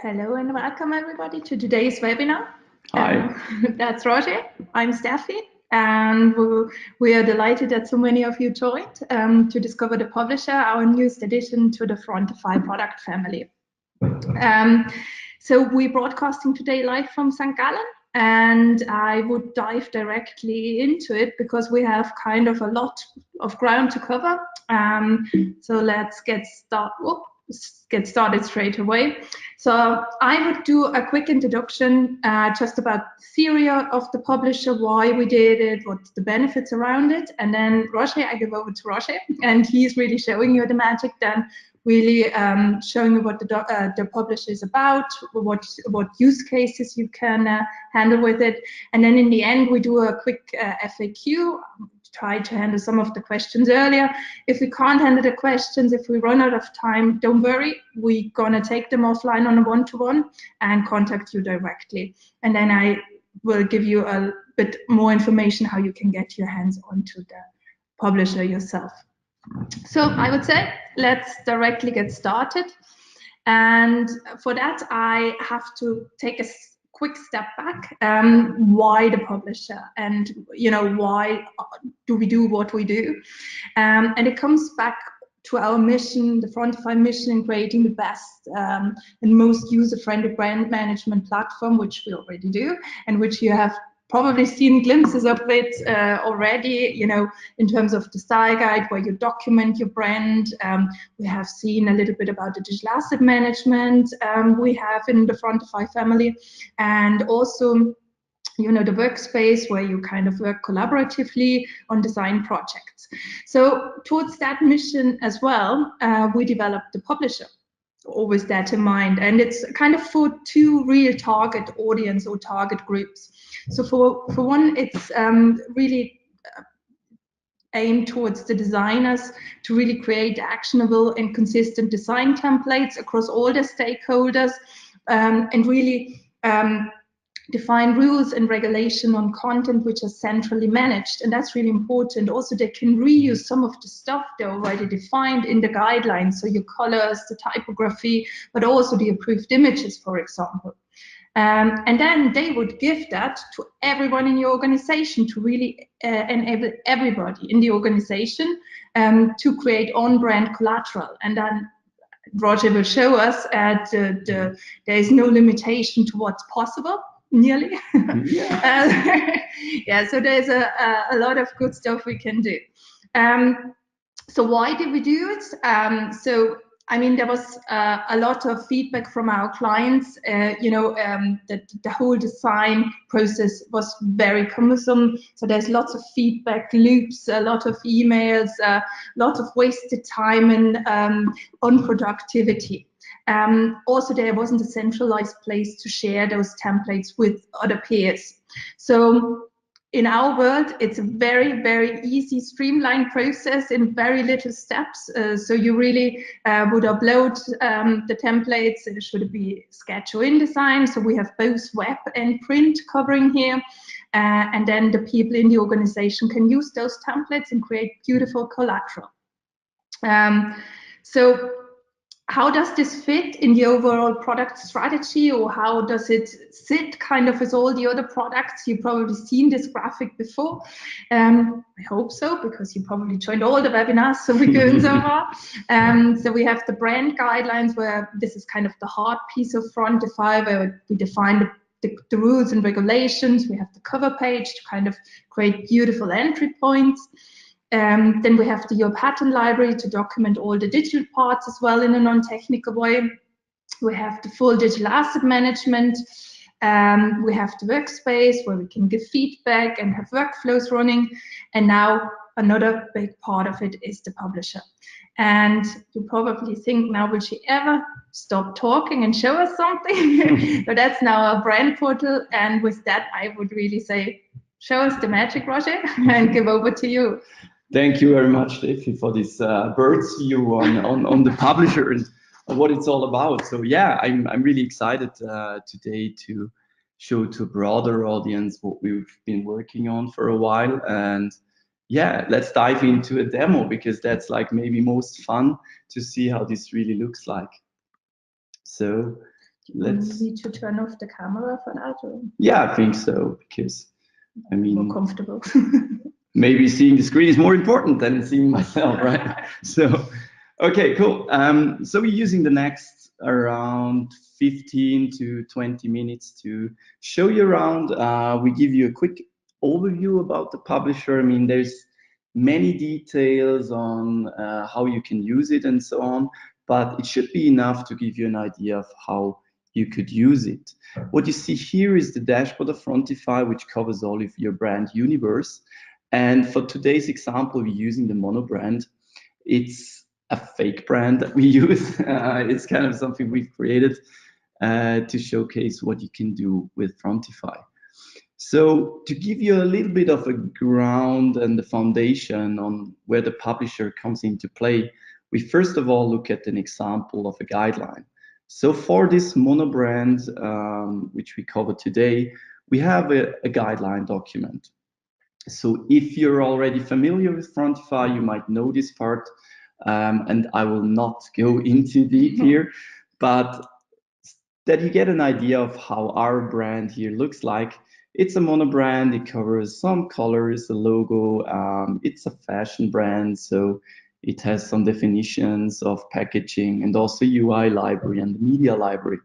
Hello and welcome everybody to today's webinar. Hi. That's Roger, I'm Steffi, and we are delighted that so many of you joined to discover the publisher, our newest addition to the Frontify product family. So we're broadcasting today live from St. Gallen, and I would dive directly into it because we have kind of a lot of ground to cover. So let's get started straight away. So I would do a quick introduction just about the theory of the publisher, why we did it, what's the benefits around it, and then Roger, I give over to Roger, and he's really showing you the magic then, really showing you what the publisher is about, what use cases you can handle with it. And then in the end, we do a quick FAQ, try to handle some of the questions earlier. If we can't handle the questions, if we run out of time, don't worry, we're gonna take them offline on a one-to-one and contact you directly. And then I will give you a bit more information how you can get your hands onto the publisher yourself. So I would say let's directly get started. And for that, I have to take a quick step back. Why the publisher, and why do we do what we do? And it comes back to our mission, the Frontify mission, in creating the best and most user-friendly brand management platform, which we already do, and which you have probably seen glimpses of it already, in terms of the style guide where you document your brand. We have seen a little bit about the digital asset management we have in the Frontify family, and also the workspace where you kind of work collaboratively on design projects. So towards that mission as well, we developed the publisher, always that in mind, and it's kind of for two real target audience or target groups. So for one, it's really aimed towards the designers to really create actionable and consistent design templates across all the stakeholders, and really define rules and regulation on content which are centrally managed. And that's really important. Also, they can reuse some of the stuff they already defined in the guidelines, so your colors, the typography, but also the approved images, for example. And then they would give that to everyone in your organization to really enable everybody in the organization to create on-brand collateral. And then Roger will show us there is no limitation to what's possible. Nearly. Yeah. Yeah, so there's a lot of good stuff we can do. So why did we do it? So I mean, there was a lot of feedback from our clients, that the whole design process was very cumbersome. So there's lots of feedback loops, a lot of emails, a lot of wasted time and unproductivity. Also, there wasn't a centralized place to share those templates with other peers. So in our world, it's a very, very easy, streamlined process in very little steps. So you really would upload the templates. It should be Sketch or InDesign. So we have both web and print covering here. And then the people in the organization can use those templates and create beautiful collateral. So how does this fit in the overall product strategy, or how does it sit kind of with all the other products? You've probably seen this graphic before. I hope so, because you probably joined all the webinars, so we're good so far. So we have the brand guidelines, where this is kind of the hard piece of Frontify, where we define the rules and regulations. We have the cover page to kind of create beautiful entry points. Then we have your pattern library to document all the digital parts as well in a non-technical way. We have the full digital asset management. We have the workspace where we can give feedback and have workflows running. And now another big part of it is the publisher. And you probably think, now will she ever stop talking and show us something? So that's now our brand portal. And with that, I would really say, show us the magic, Roger, and give over to you. Thank you very much, Steffi, for this bird's view on the publisher and what it's all about. So yeah, I'm really excited today to show to a broader audience what we've been working on for a while. And yeah, let's dive into a demo, because that's like maybe most fun to see how this really looks like. So let's need to turn off the camera for that, or yeah, I think so, because I mean more comfortable. maybe seeing the screen is more important than seeing myself, right? So okay, cool. So we're using the next around 15 to 20 minutes to show you around. We give you a quick overview about the publisher. I mean, there's many details on how you can use it and so on, but it should be enough to give you an idea of how you could use it. What you see here is the dashboard of Frontify, which covers all of your brand universe. And for today's example, we're using the mono brand. It's a fake brand that we use. It's kind of something we've created to showcase what you can do with Frontify. So to give you a little bit of a ground and the foundation on where the publisher comes into play, we first of all look at an example of a guideline. So for this mono brand, which we cover today, we have a guideline document. So if you're already familiar with Frontify, you might know this part, and I will not go into deep here, but that you get an idea of how our brand here looks like. It's a mono brand, it covers some colors, a logo, it's a fashion brand, so it has some definitions of packaging and also UI library and media library.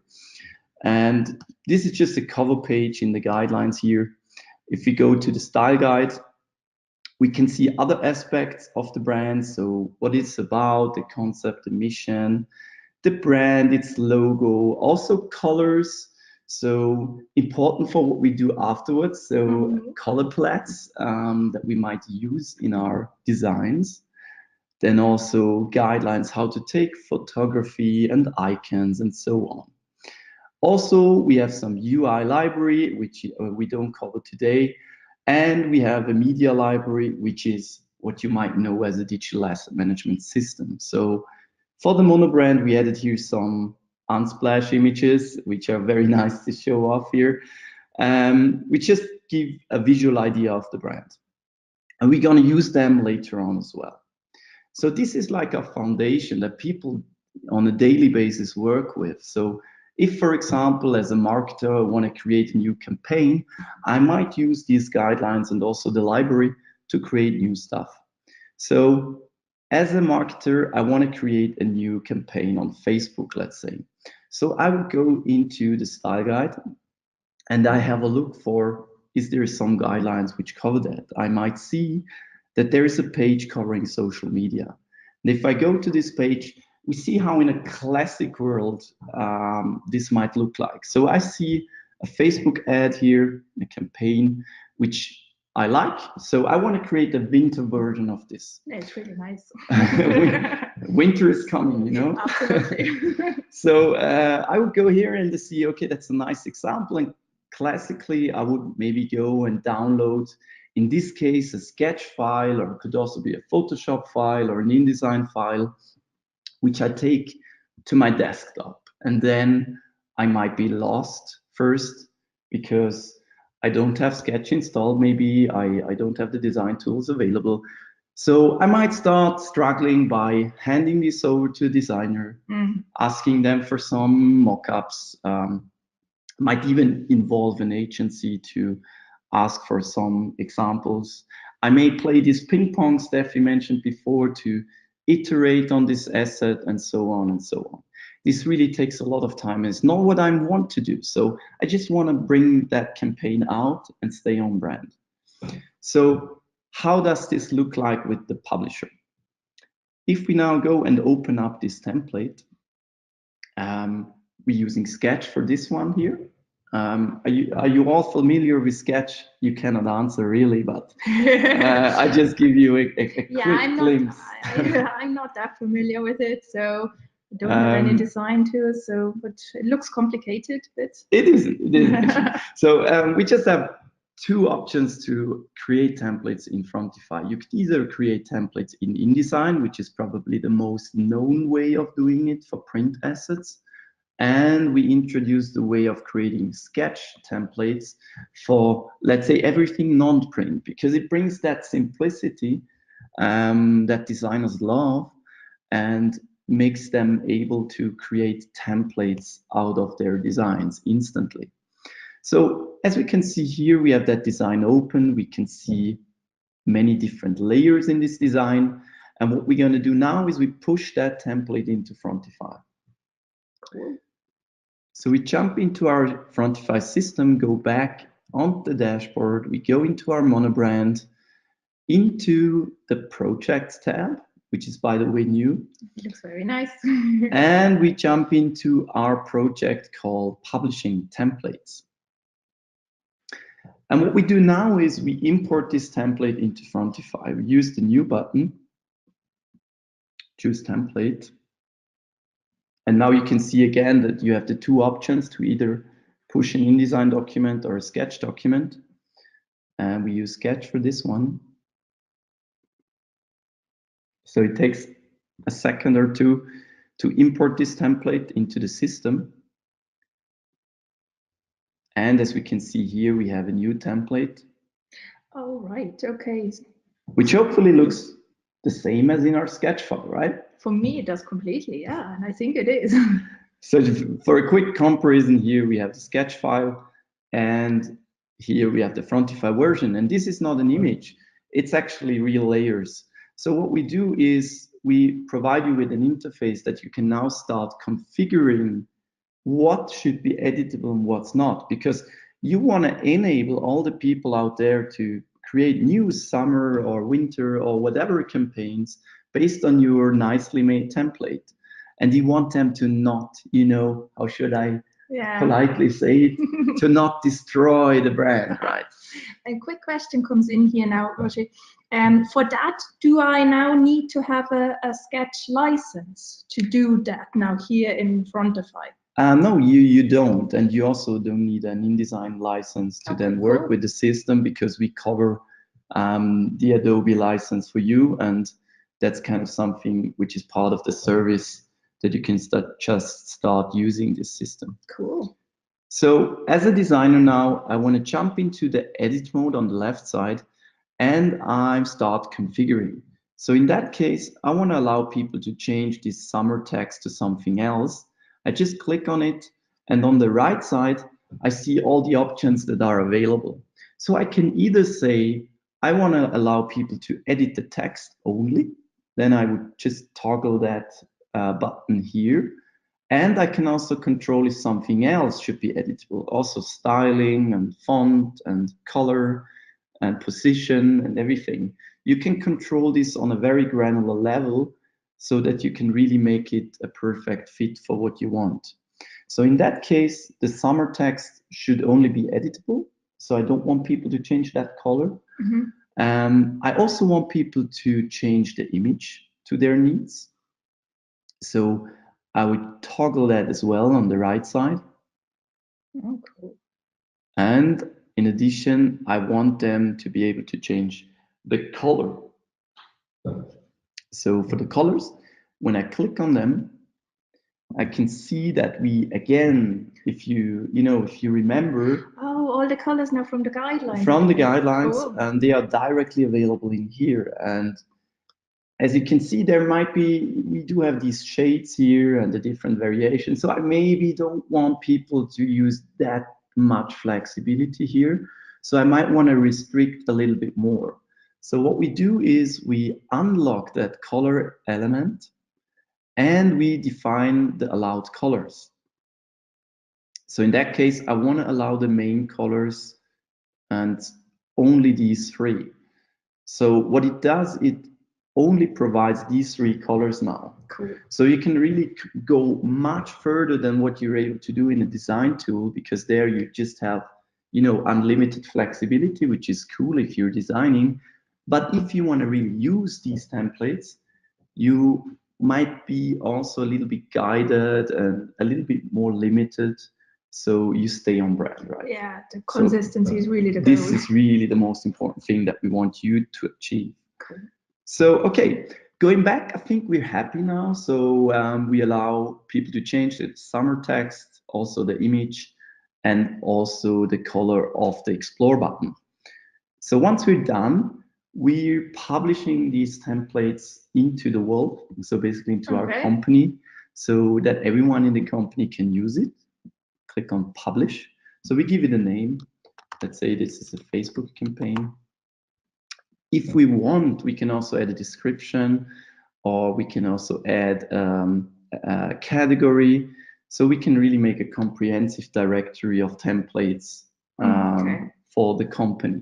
And this is just a cover page in the guidelines here. If we go to the style guide, we can see other aspects of the brand. So what it's about, the concept, the mission, the brand, its logo, also colors. So important for what we do afterwards. So color palettes that we might use in our designs. Then also guidelines, how to take photography and icons and so on. Also, we have some UI library, which we don't cover today. And we have a media library, which is what you might know as a digital asset management system. So for the mono brand, we added here some Unsplash images, which are very nice to show off here. We just give a visual idea of the brand. And we're going to use them later on as well. So this is like a foundation that people on a daily basis work with. So if, for example, as a marketer, I want to create a new campaign, I might use these guidelines and also the library to create new stuff. So as a marketer, I want to create a new campaign on Facebook, let's say. So I would go into the style guide and I have a look for, is there some guidelines which cover that? I might see that there is a page covering social media. And if I go to this page, we see how in a classic world this might look like. So I see a Facebook ad here, a campaign, which I like. So I want to create a winter version of this. It's really nice. Winter is coming, you know? Absolutely. So I would go here and see, okay, that's a nice example. And classically, I would maybe go and download, in this case, a sketch file, or it could also be a Photoshop file or an InDesign file, which I take to my desktop. And then I might be lost first because I don't have Sketch installed. Maybe I don't have the design tools available. So I might start struggling by handing this over to a designer, asking them for some mock-ups, might even involve an agency to ask for some examples. I may play this ping pong Steffi mentioned before to iterate on this asset and so on and so on. This really takes a lot of time and it's not what I want to do. So I just want to bring that campaign out and stay on brand. So how does this look like with the publisher? If we now go and open up this template, we're using Sketch for this one here. Are you all familiar with Sketch? You cannot answer really, but I just give you a quick glimpse. I'm not that familiar with it, so I don't have any design tools. So, but it looks complicated. But it isn't. So we just have two options to create templates in Frontify. You could either create templates in InDesign, which is probably the most known way of doing it for print assets. And we introduced the way of creating Sketch templates for, let's say, everything non-print, because it brings that simplicity that designers love. And makes them able to create templates out of their designs instantly. So as we can see here, we have that design open. We can see many different layers in this design. And what we're going to do now is we push that template into Frontify. Cool. So we jump into our Frontify system, go back on the dashboard, we go into our monobrand, into the Projects tab, which is, by the way, new. It looks very nice. And we jump into our project called Publishing Templates. And what we do now is we import this template into Frontify. We use the new button, choose template. And now you can see again that you have the two options to either push an InDesign document or a Sketch document. And we use Sketch for this one. So it takes a second or two to import this template into the system. And as we can see here, we have a new template. Oh, right, okay. Which hopefully looks the same as in our Sketch file, right? For me, it does completely, yeah, and I think it is. So for a quick comparison here, we have the Sketch file, and here we have the Frontify version. And this is not an image, it's actually real layers. So what we do is we provide you with an interface that you can now start configuring what should be editable and what's not, because you want to enable all the people out there to create new summer or winter or whatever campaigns based on your nicely made template. And you want them to not, how should I politely say it, to not destroy the brand, right? A quick question comes in here now, Roger. For that, do I now need to have a Sketch license to do that now here in Frontify? No, you don't. And you also don't need an InDesign license to then work with the system, because we cover the Adobe license for you. And that's kind of something which is part of the service that you can just start using this system. Cool. So as a designer now, I want to jump into the edit mode on the left side, and I start configuring. So in that case, I want to allow people to change this summer text to something else. I just click on it, and on the right side, I see all the options that are available. So I can either say, I want to allow people to edit the text only. Then I would just toggle that button here. And I can also control if something else should be editable, also styling and font and color and position and everything. You can control this on a very granular level so that you can really make it a perfect fit for what you want. So in that case, the summer text should only be editable. So I don't want people to change that color. Mm-hmm. I also want people to change the image to their needs. So I would toggle that as well on the right side. Oh, cool. And in addition, I want them to be able to change the color. So for the colors, when I click on them, I can see that we, again, if you remember. Oh, all the colors now from the guidelines. From the guidelines, cool. And they are directly available in here. And as you can see, we do have these shades here and the different variations. So I maybe don't want people to use that much flexibility here. So I might want to restrict a little bit more. So what we do is we unlock that color element and we define the allowed colors. So in that case, I want to allow the main colors and only these three. So what it does, it only provides these three colors now. Cool. So you can really go much further than what you're able to do in a design tool, because there you just have, unlimited flexibility, which is cool if you're designing. But if you want to really use these templates, you might be also a little bit guided and a little bit more limited. So you stay on brand, right? Yeah, the consistency is really the goal. This is really the most important thing that we want you to achieve. Cool. So, okay, going back, I think we're happy now. So we allow people to change the summer text, also the image, and also the color of the Explore button. So once we're done, we're publishing these templates into the world, so basically into our Okay. company, so that everyone in the company can use it. Click on publish. So we give it a name. Let's say this is a Facebook campaign. If we want, we can also add a description, or we can also add a category. So we can really make a comprehensive directory of templates for the company.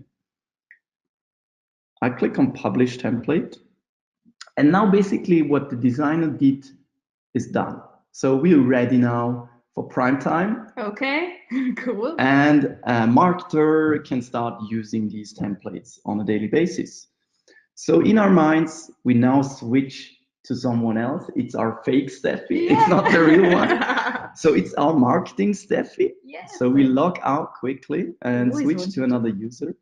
I click on publish template. And now basically what the designer did is done. So we're ready now for prime time. Okay, cool. And a marketer can start using these templates on a daily basis. So in our minds, we now switch to someone else. It's our fake Steffi. Yeah. It's not the real one. So it's our marketing Steffi. Yes. So we log out quickly and switch to another user.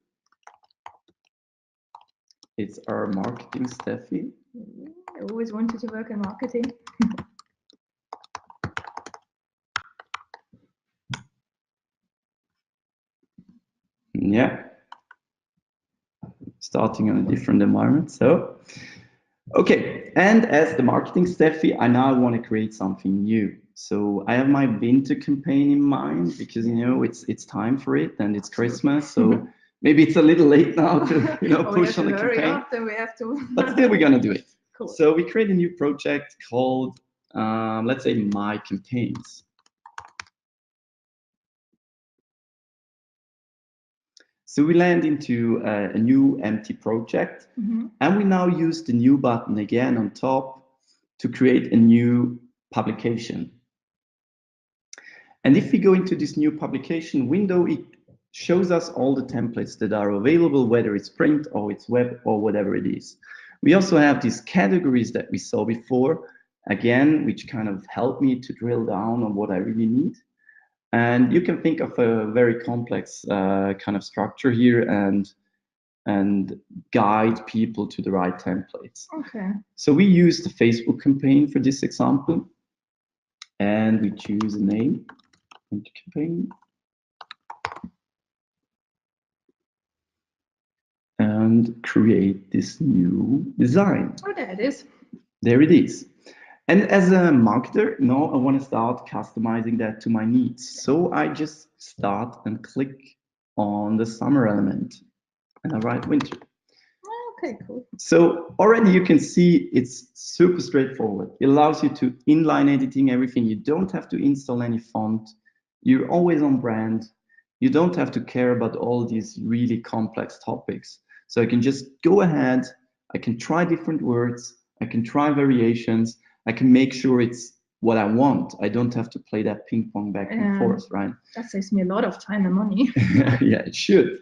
It's our marketing Steffi. I always wanted to work in marketing. Yeah. Starting on a different environment. So, okay. And as the marketing Steffi, I now want to create something new. So I have my winter campaign in mind because, you know, it's time for it and it's Christmas. So maybe it's a little late now to, you know, push on the campaign. Up, then we have to. But still, we're going to do it. Cool. So we create a new project called, let's say, My Campaigns. So we land into a new empty project, and we now use the new button again on top to create a new publication. And if we go into this new publication window, it shows us all the templates that are available, whether it's print or it's web or whatever it is. We also have these categories that we saw before, again, which kind of help me to drill down on what I really need. And you can think of a very complex kind of structure here and guide people to the right templates. Okay. So we use the Facebook campaign for this example, and we choose a name in the campaign. And create this new design. Oh, there it is. There it is. And as a marketer, now I want to start customizing that to my needs. So I just start and click on the summer element and I write winter. Okay, cool. So already you can see it's super straightforward. It allows you to inline editing everything. You don't have to install any font. You're always on brand. You don't have to care about all these really complex topics. So I can just go ahead. I can try different words. I can try variations. I can make sure it's what I want. I don't have to play that ping pong back and forth, right? That saves me a lot of time and money. Yeah, it should.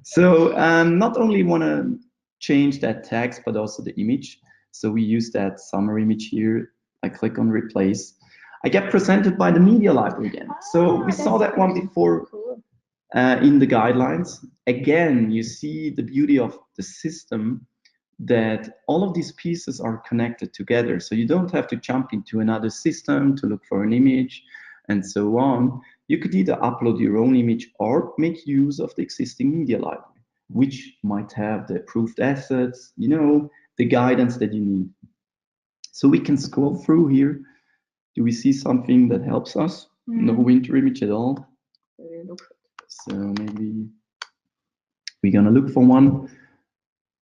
So not only want to change that text, but also the image. So we use that summer image here. I click on replace. I get presented by the media library again. So we saw that one before in the guidelines. Again, you see the beauty of the system that all of these pieces are connected together. So you don't have to jump into another system to look for an image and so on. You could either upload your own image or make use of the existing media library, which might have the approved assets, you know, the guidance that you need. So we can scroll through here. Do we see something that helps us? No winter image at all. So maybe we're gonna look for one.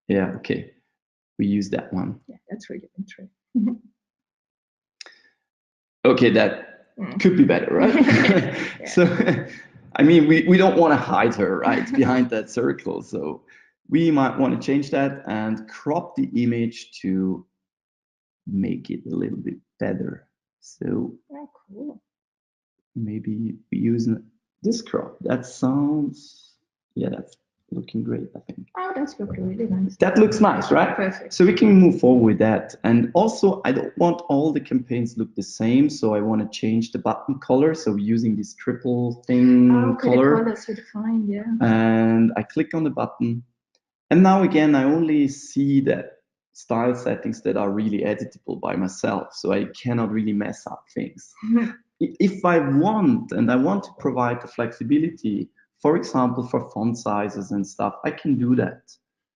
Yeah, okay. We use that one. Yeah, that's really interesting. Okay, that could be better, right? Yeah. So, I mean, we don't want to hide her, right, behind that circle. So we might want to change that and crop the image to make it a little bit better. So cool. Maybe we use this crop. That sounds, yeah, that's looking great, I think. Oh, that's looking really nice. That looks nice, right? Perfect. So we can move forward with that. And also, I don't want all the campaigns look the same, so I want to change the button color. So we're using this triple thing color. The colors you define, yeah. And I click on the button. And now again, I only see that style settings that are really editable by myself. So I cannot really mess up things. If I want, and I want to provide the flexibility, for example, for font sizes and stuff, I can do that.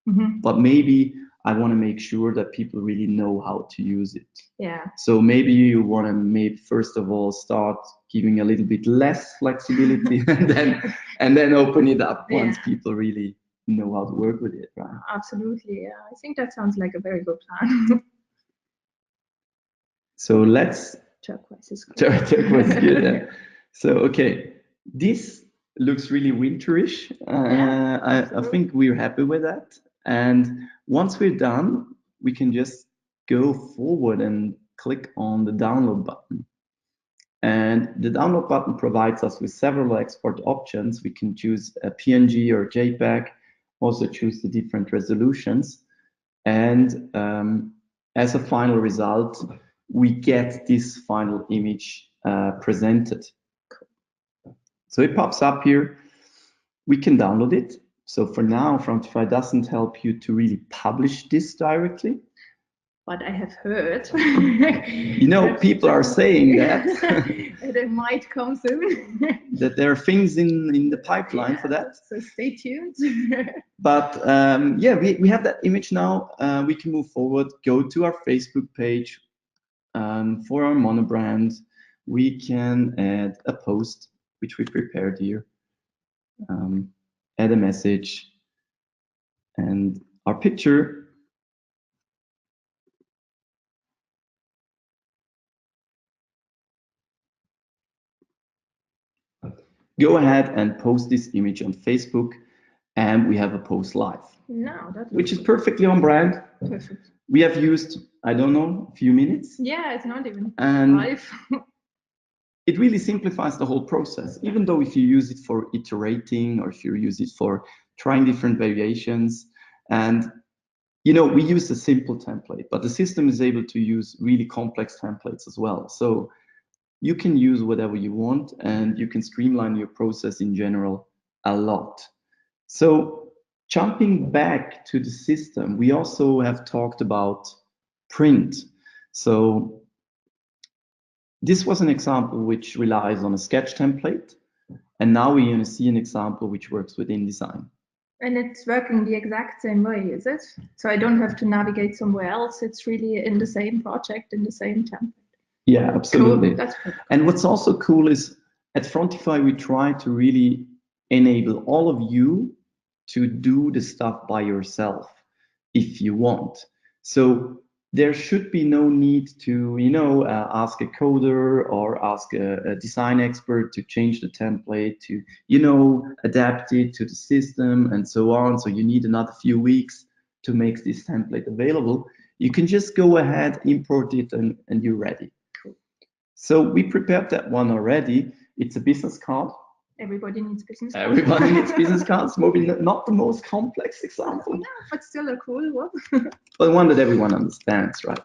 but maybe I want to make sure that people really know how to use it. Yeah. So maybe you want to maybe first of all start giving a little bit less flexibility and then open it up once people really know how to work with it, right? Absolutely. Yeah. I think that sounds like a very good plan. So let's turquoise is good. Turquoise is good. Yeah. So okay, this looks really winterish. I think we're happy with that. And once we're done, we can just go forward and click on the download button. And the download button provides us with several export options. We can choose a PNG or JPEG, also choose the different resolutions. And as a final result, we get this final image presented. So it pops up here. We can download it. So for now, Frontify doesn't help you to really publish this directly. But I have heard. People are saying that. that it might come soon. That there are things in the pipeline for that. So stay tuned. But we have that image now. We can move forward, go to our Facebook page. For our monobrand, we can add a post, which we prepared here. Add a message and our picture. Go ahead and post this image on Facebook, and we have a post live. No, which is perfectly on brand. Perfect. We have used, I don't know, a few minutes. Yeah, it's not even live. It really simplifies the whole process, even though if you use it for iterating or if you use it for trying different variations. And we use a simple template, but the system is able to use really complex templates as well. So you can use whatever you want and you can streamline your process in general a lot. So jumping back to the system, we also have talked about print. So this was an example which relies on a sketch template. And now we're going to see an example which works with InDesign. And it's working the exact same way, is it? So I don't have to navigate somewhere else. It's really in the same project, in the same template. Yeah, absolutely. Cool. That's cool. And what's also cool is at Frontify, we try to really enable all of you to do the stuff by yourself if you want. So there should be no need to, ask a coder or ask a design expert to change the template, to, adapt it to the system and so on. So you need another few weeks to make this template available. You can just go ahead, import it, and you're ready. Cool. So we prepared that one already. It's a business card. Everybody needs business cards. Everybody needs business cards. Maybe not the most complex example. No, but still a cool one. But one that everyone understands, right?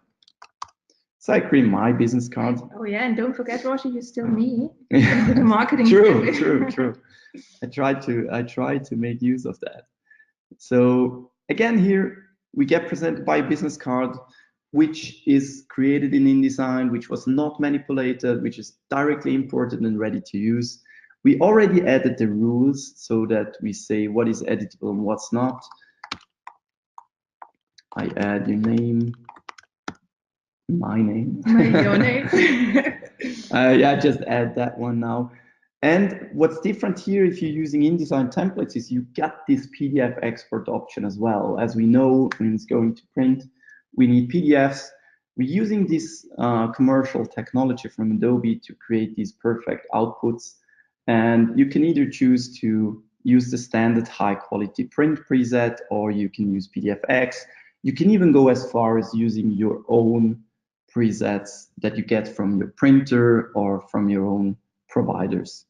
So I create my business card. Oh yeah, and don't forget, Roshi, you're still me. The marketing. True. I try to make use of that. So again, here we get presented by a business card, which is created in InDesign, which was not manipulated, which is directly imported and ready to use. We already added the rules so that we say what is editable and what's not. I add your name, my name. Your name. Just add that one now. And what's different here, if you're using InDesign templates, is you get this PDF export option as well. As we know, when it's going to print, we need PDFs. We're using this commercial technology from Adobe to create these perfect outputs. And you can either choose to use the standard high quality print preset, or you can use PDFX. You can even go as far as using your own presets that you get from your printer or from your own providers.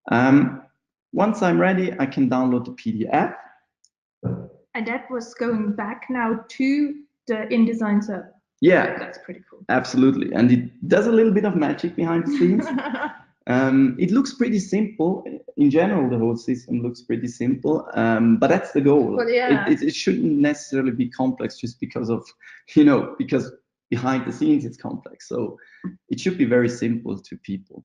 Once I'm ready, I can download the PDF. And that was going back now to the InDesign server. Yeah, that's pretty cool. Absolutely, and it does a little bit of magic behind the scenes. It looks pretty simple. In general, the whole system looks pretty simple, but that's the goal. Well, yeah. It shouldn't necessarily be complex just because of, because behind the scenes it's complex. So it should be very simple to people.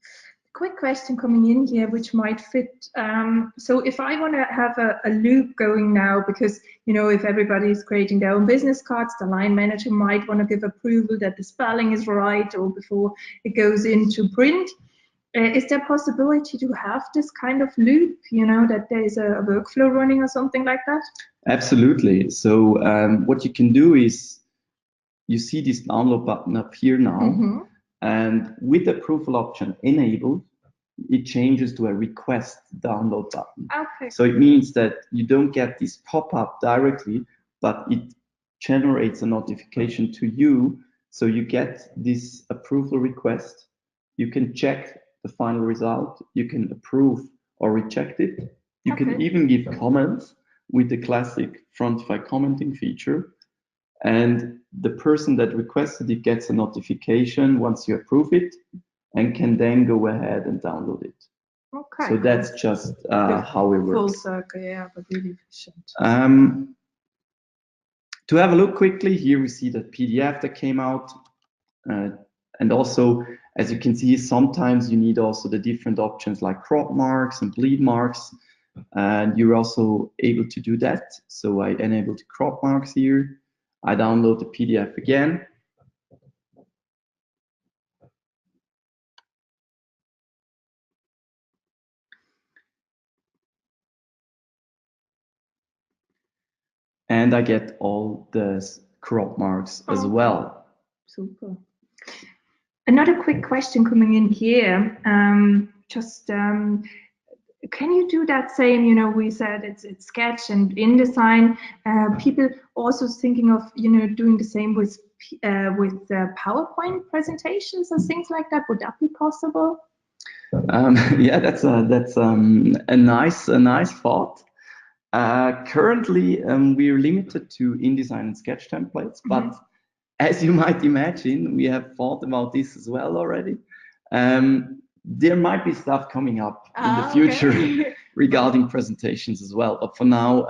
quick question coming in here, which might fit. So if I want to have a loop going now, because, you know, if everybody is creating their own business cards, the line manager might want to give approval that the spelling is right or before it goes into print. Is there possibility to have this kind of loop, you know, that there is a workflow running or something like that? Absolutely. So what you can do is, you see this download button up here now, Mm-hmm. and with the approval option enabled, it changes to a request download button. Okay. So it means that you don't get this pop-up directly, but it generates a notification to you. So you get this approval request. You can check the final result. You can approve or reject it. You can even give comments with the classic Frontify commenting feature. And the person that requested it gets a notification once you approve it and can then go ahead and download it. Okay. So that's just how it works. Full circle, yeah, but really efficient. To have a look quickly, here we see the PDF that came out. And also, as you can see, sometimes you need also the different options like crop marks and bleed marks. And you're also able to do that. So I enabled crop marks here. I download the PDF again. And I get all the crop marks as well. Super. Another quick question coming in here. Can you do that same, you know, we said it's Sketch and InDesign. People also thinking of, you know, doing the same with PowerPoint presentations and things like that. Would that be possible? Yeah, that's a nice thought. Currently, we're limited to InDesign and Sketch templates, but as you might imagine, we have thought about this as well already. There might be stuff coming up in the future regarding presentations as well. But for now,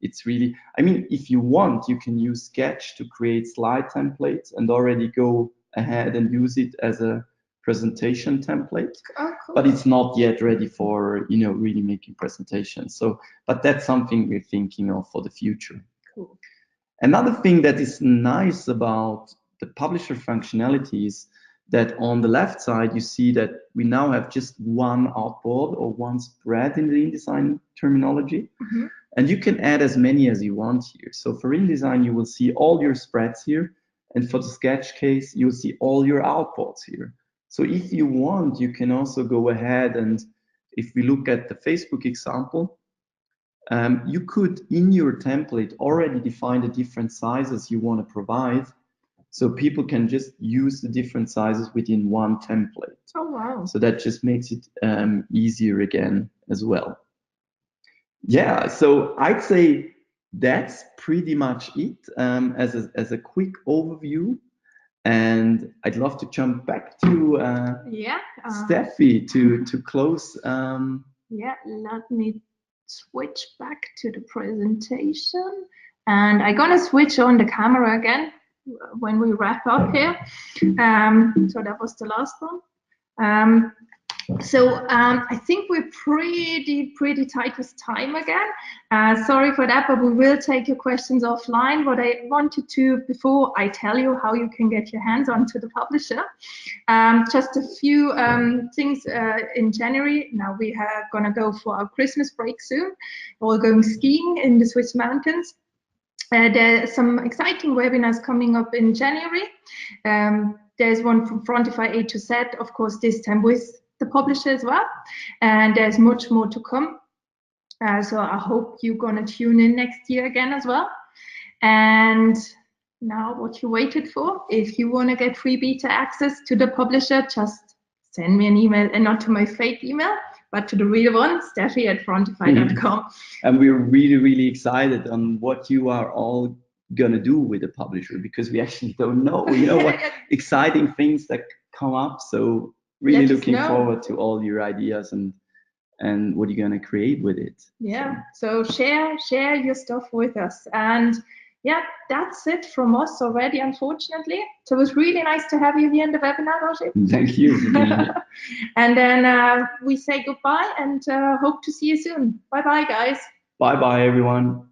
it's really, I mean, if you want, you can use Sketch to create slide templates and already go ahead and use it as a presentation template. Oh, cool. But it's not yet ready for, you know, really making presentations. So, but that's something we're thinking of for the future. Cool. Another thing that is nice about the publisher functionality is that on the left side, you see that we now have just one artboard or one spread in the InDesign terminology. Mm-hmm. And you can add as many as you want here. So for InDesign, you will see all your spreads here. And for the Sketch case, you'll see all your artboards here. So if you want, you can also go ahead and, if we look at the Facebook example, you could, in your template, already define the different sizes you want to provide. So people can just use the different sizes within one template. Oh, wow. So that just makes it easier again as well. Yeah, so I'd say that's pretty much it as a quick overview. And I'd love to jump back to Steffi to close. Yeah, let me switch back to the presentation. And I'm gonna switch on the camera again when we wrap up here. So that was the last one. I think we're pretty tight with time again. Sorry for that, but we will take your questions offline. What I wanted to, before I tell you how you can get your hands onto the publisher, just a few things in January. Now we are gonna go for our Christmas break soon. We're going skiing in the Swiss mountains. There are some exciting webinars coming up in January. There's one from Frontify A to Z, of course, this time with the publisher as well. And there's much more to come. So I hope you're going to tune in next year again as well. And now what you waited for, if you want to get free beta access to the publisher, just send me an email, and not to my fake email, but to the real one, steffi@frontify.com. And we're really excited on what you are all gonna do with the publisher, because we actually don't know, you know, what exciting things that come up. So really looking forward to all your ideas and what you're gonna create with it. Yeah. So share your stuff with us. And yeah, that's it from us already, unfortunately. So it was really nice to have you here in the webinar, Roger. Thank you. And then we say goodbye and hope to see you soon. Bye-bye, guys. Bye-bye, everyone.